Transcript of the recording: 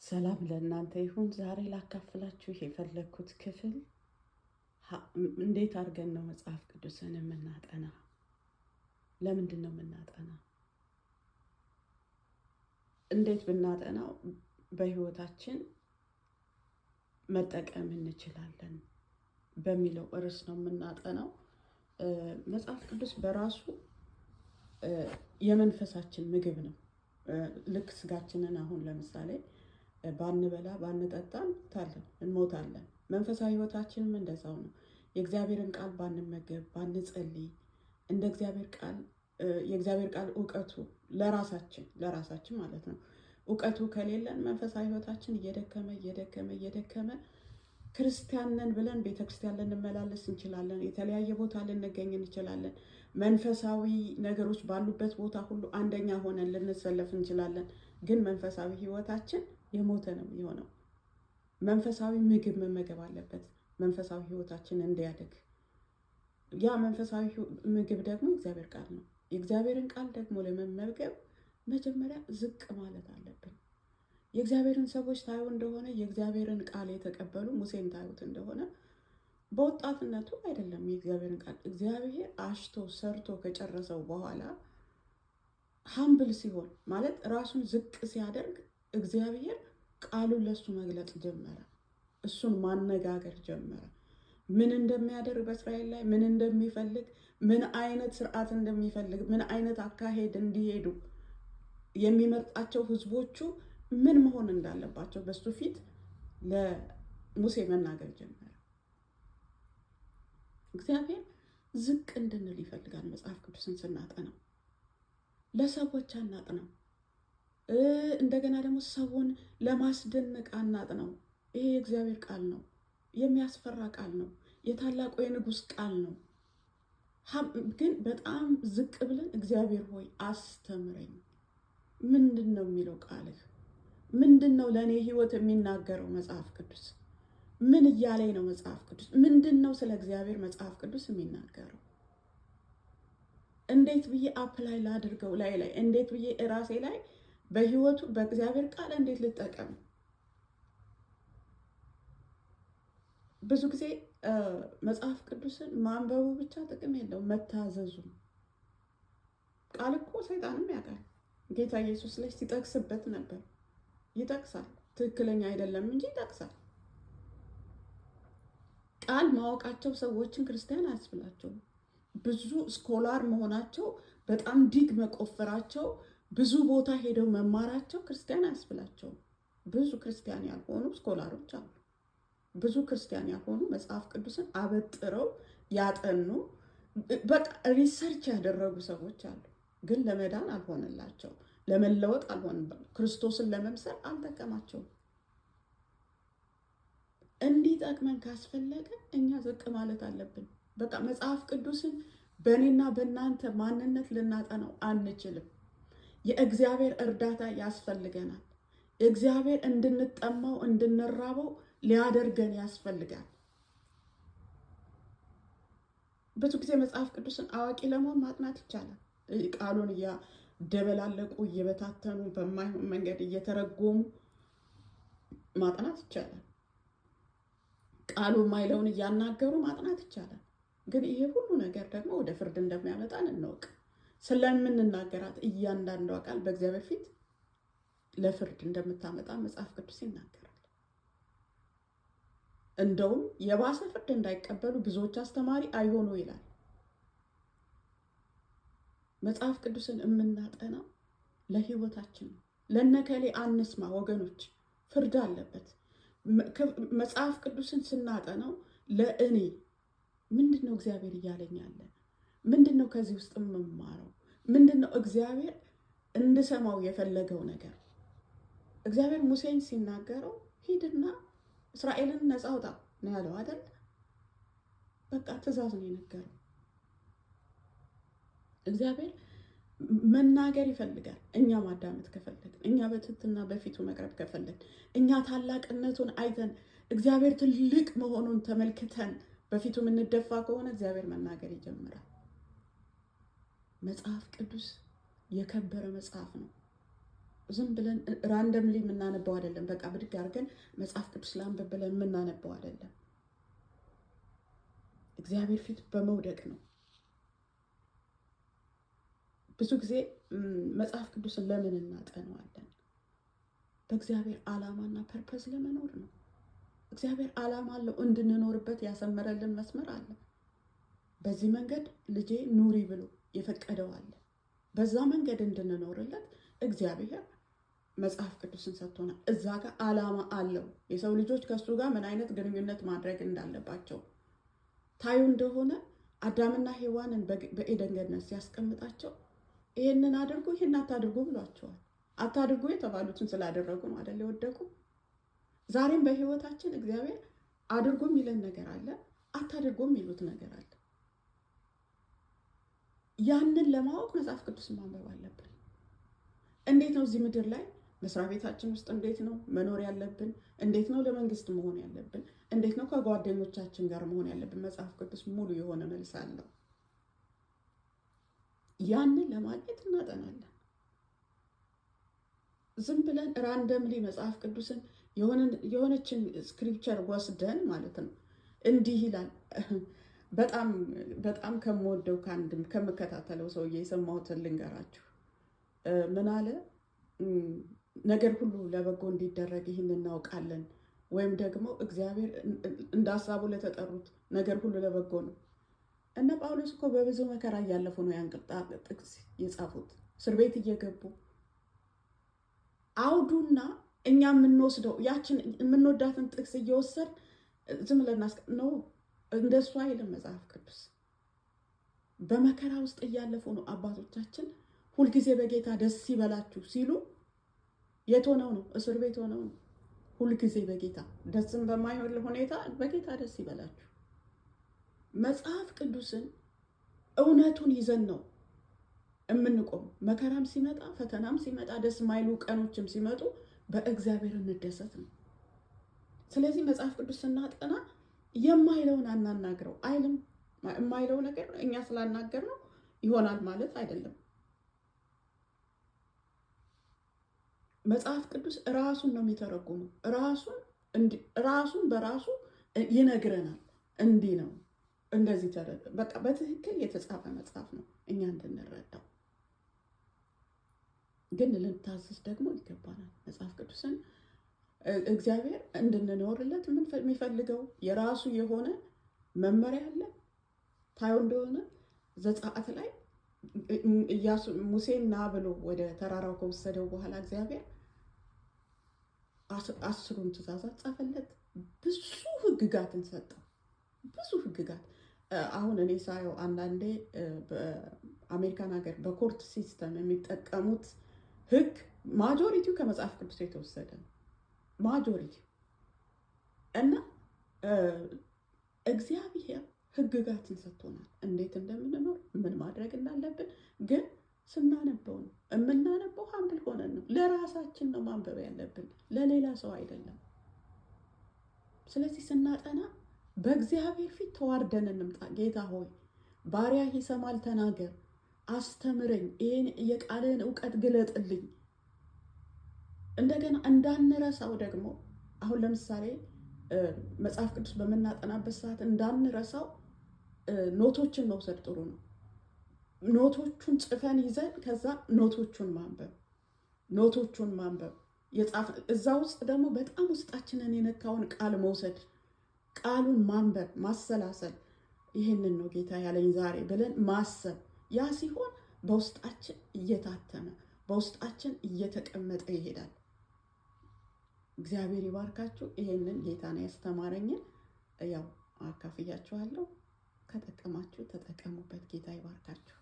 ሰላም ለእናንተ ይሁን። ዛሬ ላካፍላችሁ የፈለግኩት ክፍል እንዴት አድርገን ነው መጽሐፍ ቅዱስን የምናጠና? ለምንድን ነው የምናጠናው? እንዴት ብናጠናው በህይወታችን መጠቀም እንችላለን በሚለው ርዕስ ነው የምናጠናው። መጽሐፍ ቅዱስ በራሱ የመንፈሳችን ምግብ ነው። ልክ ስጋችንን አሁን ለምሳሌ ባንበላ ባንጠጣ እንሞታለን። መንፈሳዊ ህይወታችንም እንደዛው ነው። የእግዚአብሔርን ቃል ባንመገብ ባንጸልይ፣ እንደ የእግዚአብሔር ቃል እውቀቱ ለራሳችን ማለት ነው እውቀቱ ከሌለን መንፈሳዊ ህይወታችን እየደከመ ክርስቲያን ነን ብለን ቤተክርስቲያን ልንመላለስ እንችላለን። የተለያየ ቦታ ልንገኝ እንችላለን። መንፈሳዊ ነገሮች ባሉበት ቦታ ሁሉ አንደኛ ሆነን ልንሰለፍ እንችላለን። ግን መንፈሳዊ ህይወታችን የሞተ ነው የሚሆነው። መንፈሳዊ ምግብ መመገብ አለበት መንፈሳዊ ህይወታችን እንዲያድግ። ያ መንፈሳዊ ምግብ ደግሞ የእግዚአብሔር ቃል ነው። የእግዚአብሔርን ቃል ደግሞ ለመመገብ መጀመሪያ ዝቅ ማለት አለብን። የእግዚአብሔርን ሰዎች ታዩ እንደሆነ የእግዚአብሔርን ቃል የተቀበሉ ሙሴን ታዩት እንደሆነ በወጣትነቱ አይደለም የእግዚአብሔርን ቃል እግዚአብሔር አሽቶ ሰርቶ ከጨረሰው በኋላ ሀምብል ሲሆን ማለት ራሱን ዝቅ ሲያደርግ እግዚአብሔር ቃሉን ለሱ መግለጽ ጀመረ። እሱን ማነጋገር ጀመረ። ምን እንደሚያደርግ በእስራኤል ላይ ምን እንደሚፈልግ፣ ምን አይነት ስርዓት እንደሚፈልግ፣ ምን አይነት አካሄድ እንዲሄዱ የሚመርጣቸው ህዝቦቹ ምን መሆን እንዳለባቸው በሱ ፊት ለሙሴ መናገር ጀመረ። እግዚአብሔር ዝቅ እንድንል ይፈልጋል። መጽሐፍ ቅዱስን ስናጠናው ለሰዎች አናጥነው። እንደገና ደግሞ ሰውን ለማስደነቅ አናጥነው። ይሄ የእግዚአብሔር ቃል ነው። የሚያስፈራ ቃል ነው። የታላቁ የንጉሥ ቃል ነው። ግን በጣም ዝቅ ብለን እግዚአብሔር ሆይ አስተምረኝ። ምንድን ነው የሚለው ቃልህ? ምንድን ነው ለእኔ ህይወት የሚናገረው መጽሐፍ ቅዱስ? ምን እያለኝ ነው መጽሐፍ ቅዱስ? ምንድን ነው ስለ እግዚአብሔር መጽሐፍ ቅዱስ የሚናገረው? እንዴት ብዬ አፕላይ ላድርገው? ላይ እንዴት ብዬ ራሴ ላይ በህይወቱ በእግዚአብሔር ቃል እንዴት ልጠቀም? ብዙ ጊዜ መጽሐፍ ቅዱስን ማንበቡ ብቻ ጥቅም የለውም፣ መታዘዙ። ቃል እኮ ሰይጣንም ያውቃል። ጌታ ኢየሱስ ላይ ሲጠቅስበት ነበር። ይጠቅሳል፣ ትክክለኛ አይደለም እንጂ ይጠቅሳል። ቃል ማወቃቸው ሰዎችን ክርስቲያን አያስብላቸውም። ብዙ ስኮላር መሆናቸው፣ በጣም ዲግ መቆፈራቸው፣ ብዙ ቦታ ሄደው መማራቸው ክርስቲያን አያስብላቸውም። ብዙ ክርስቲያን ያልሆኑ ስኮላሮች አሉ። ብዙ ክርስቲያን ያልሆኑ መጽሐፍ ቅዱስን አበጥረው ያጠኑ፣ በቃ ሪሰርች ያደረጉ ሰዎች አሉ። ግን ለመዳን አልሆነላቸው፣ ለመለወጥ አልሆነላቸው፣ ክርስቶስን ለመምሰል አልጠቀማቸውም። እንዲጠቅመን ካስፈለገ እኛ ዝቅ ማለት አለብን። በቃ መጽሐፍ ቅዱስን በእኔና በእናንተ ማንነት ልናጠናው አንችልም። የእግዚአብሔር እርዳታ ያስፈልገናል። እግዚአብሔር እንድንጠማው እንድንራበው ሊያደርገን ያስፈልጋል። ብዙ ጊዜ መጽሐፍ ቅዱስን አዋቂ ለመሆን ማጥናት ይቻላል። ቃሉን እያደበላለቁ እየበታተኑ በማይሆን መንገድ እየተረጎሙ ማጥናት ይቻላል። ቃሉ ማይለውን እያናገሩ ማጥናት ይቻላል። ግን ይሄ ሁሉ ነገር ደግሞ ወደ ፍርድ እንደሚያመጣን እንወቅ። ስለምንናገራት እያንዳንዷ ቃል በእግዚአብሔር ፊት ለፍርድ እንደምታመጣ መጽሐፍ ቅዱስ ይናገራል። እንደውም የባሰ ፍርድ እንዳይቀበሉ ብዙዎች አስተማሪ አይሆኑ ይላል። መጽሐፍ ቅዱስን የምናጠናው ለህይወታችን ነው። ለነከሌ አንስማ ወገኖች፣ ፍርድ አለበት። መጽሐፍ ቅዱስን ስናጠናው ለእኔ ምንድን ነው እግዚአብሔር እያለኝ ያለ? ምንድን ነው ከዚህ ውስጥ የምማረው? ምንድን ነው እግዚአብሔር እንድሰማው የፈለገው ነገር? እግዚአብሔር ሙሴን ሲናገረው ሂድና እስራኤልን ነፃ አውጣ ነው ያለው አይደል? በቃ ትእዛዝ ነው የነገረው። እግዚአብሔር መናገር ይፈልጋል። እኛ ማዳመጥ ከፈለግን፣ እኛ በትህትና በፊቱ መቅረብ ከፈለግን፣ እኛ ታላቅነቱን አይተን እግዚአብሔር ትልቅ መሆኑን ተመልክተን በፊቱ የምንደፋ ከሆነ እግዚአብሔር መናገር ይጀምራል። መጽሐፍ ቅዱስ የከበረ መጽሐፍ ነው። ዝም ብለን ራንደምሊ የምናነበው አይደለም። በቃ ብድግ አድርገን መጽሐፍ ቅዱስ ላንብብ ብለን የምናነበው አይደለም። እግዚአብሔር ፊት በመውደቅ ነው። ብዙ ጊዜ መጽሐፍ ቅዱስን ለምን እናጠነዋለን? በእግዚአብሔር ዓላማና ፐርፐዝ ለመኖር ነው። እግዚአብሔር ዓላማ አለው፣ እንድንኖርበት ያሰመረልን መስመር አለ። በዚህ መንገድ ልጄ ኑሪ ብሎ የፈቀደው አለ። በዛ መንገድ እንድንኖርለት እግዚአብሔር መጽሐፍ ቅዱስን ሰጥቶናል። እዛ ጋር ዓላማ አለው። የሰው ልጆች ከእሱ ጋር ምን አይነት ግንኙነት ማድረግ እንዳለባቸው ታዩ እንደሆነ አዳምና ሔዋንን በኤደን ገነት ሲያስቀምጣቸው ይሄንን አድርጉ፣ ይሄን አታድርጉ ብሏቸዋል። አታድርጉ የተባሉትን ስላደረጉ ነው አይደል የወደቁ። ዛሬም በህይወታችን እግዚአብሔር አድርጉ የሚለን ነገር አለ፣ አታድርጉ የሚሉት ነገር አለ። ያንን ለማወቅ መጽሐፍ ቅዱስ ማንበብ አለብን። እንዴት ነው እዚህ ምድር ላይ መስሪያ ቤታችን ውስጥ እንዴት ነው መኖር ያለብን? እንዴት ነው ለመንግስት መሆን ያለብን? እንዴት ነው ከጓደኞቻችን ጋር መሆን ያለብን? መጽሐፍ ቅዱስ ሙሉ የሆነ መልስ አለው። ያንን ለማግኘት እናጠናለን። ዝም ብለን ራንደምሊ መጽሐፍ ቅዱስን የሆነችን ስክሪፕቸር ወስደን ማለት ነው እንዲህ ይላል። በጣም ከምወደው ከምከታተለው ሰውዬ የሰማሁትን ልንገራችሁ። ምን አለ? ነገር ሁሉ ለበጎ እንዲደረግ ይህን እናውቃለን፣ ወይም ደግሞ እግዚአብሔር እንደ ሀሳቡ ለተጠሩት ነገር ሁሉ ለበጎ ነው። እነ ጳውሎስ እኮ በብዙ መከራ እያለፉ ነው ያን ጥቅስ የጻፉት። እስር ቤት እየገቡ አውዱና እኛ የምንወስደው ያችን የምንወዳትን ጥቅስ እየወሰድ ዝም ብለን ነው። እንደሱ አይልም መጽሐፍ ቅዱስ። በመከራ ውስጥ እያለፉ ነው አባቶቻችን ሁልጊዜ በጌታ ደስ ይበላችሁ ሲሉ የት ሆነው ነው? እስር ቤት ሆነው ነው። ሁልጊዜ በጌታ ደስም በማይሆን ሁኔታ በጌታ ደስ ይበላችሁ። መጽሐፍ ቅዱስን እውነቱን ይዘን ነው የምንቆም። መከራም ሲመጣ ፈተናም ሲመጣ ደስ ማይሉ ቀኖችም ሲመጡ በእግዚአብሔር እንደሰት ነው። ስለዚህ መጽሐፍ ቅዱስ ስናጠና የማይለውን አናናግረው አይልም። የማይለው ነገር እኛ ስላናገር ነው ይሆናል ማለት አይደለም። መጽሐፍ ቅዱስ ራሱን ነው የሚተረጉመው። ራሱን በራሱ ይነግረናል። እንዲህ ነው እንደዚህ በቃ በትክክል የተጻፈ መጽሐፍ ነው እኛ እንድንረዳው። ግን ልንታዘዝ ደግሞ ይገባናል። መጽሐፍ ቅዱስን እግዚአብሔር እንድንኖርለት የሚፈልገው የራሱ የሆነ መመሪያ አለ። ታዩ እንደሆነ ዘጸአት ላይ ኢያሱ ሙሴን ና ብሎ ወደ ተራራው ከወሰደው በኋላ እግዚአብሔር 10ሩን ትእዛዛት ጻፈለት። ብዙ ህግጋትን ሰጠው። ብዙ ህግጋት። አሁን እኔ ሳየው አንዳንዴ በአሜሪካን ሀገር በኮርት ሲስተም የሚጠቀሙት ህግ ማጆሪቲው ከመጽሐፍ ቅዱስ የተወሰደ ነው። ማጆሪቲ እና እግዚአብሔር ህግጋትን ሰጥቶናል፣ እንዴት እንደምንኖር ምን ማድረግ እንዳለብን። ግን ስናነበው ነው የምናነበው፣ ሀምብል ሆነን ነው። ለራሳችን ነው ማንበብ ያለብን፣ ለሌላ ሰው አይደለም። ስለዚህ ስናጠና በእግዚአብሔር ፊት ተዋርደን እንምጣ። ጌታ ሆይ ባሪያህ ይሰማል፣ ተናገር፣ አስተምረኝ፣ ይህን የቃልህን እውቀት ግለጥልኝ። እንደገና እንዳንረሳው ደግሞ አሁን ለምሳሌ መጽሐፍ ቅዱስ በምናጠናበት ሰዓት እንዳንረሳው ኖቶችን መውሰድ ጥሩ ነው። ኖቶቹን ጽፈን ይዘን ከዛ ኖቶቹን ማንበብ እዛ ውስጥ ደግሞ በጣም ውስጣችንን የነካውን ቃል መውሰድ፣ ቃሉን ማንበብ፣ ማሰላሰል። ይህንን ነው ጌታ ያለኝ ዛሬ ብለን ማሰብ። ያ ሲሆን በውስጣችን እየታተመ በውስጣችን እየተቀመጠ ይሄዳል። እግዚአብሔር ይባርካችሁ። ይሄንን ጌታ ነው ያስተማረኝን ያው አካፍያችኋለሁ። ከጠቀማችሁ ተጠቀሙበት። ጌታ ይባርካችሁ።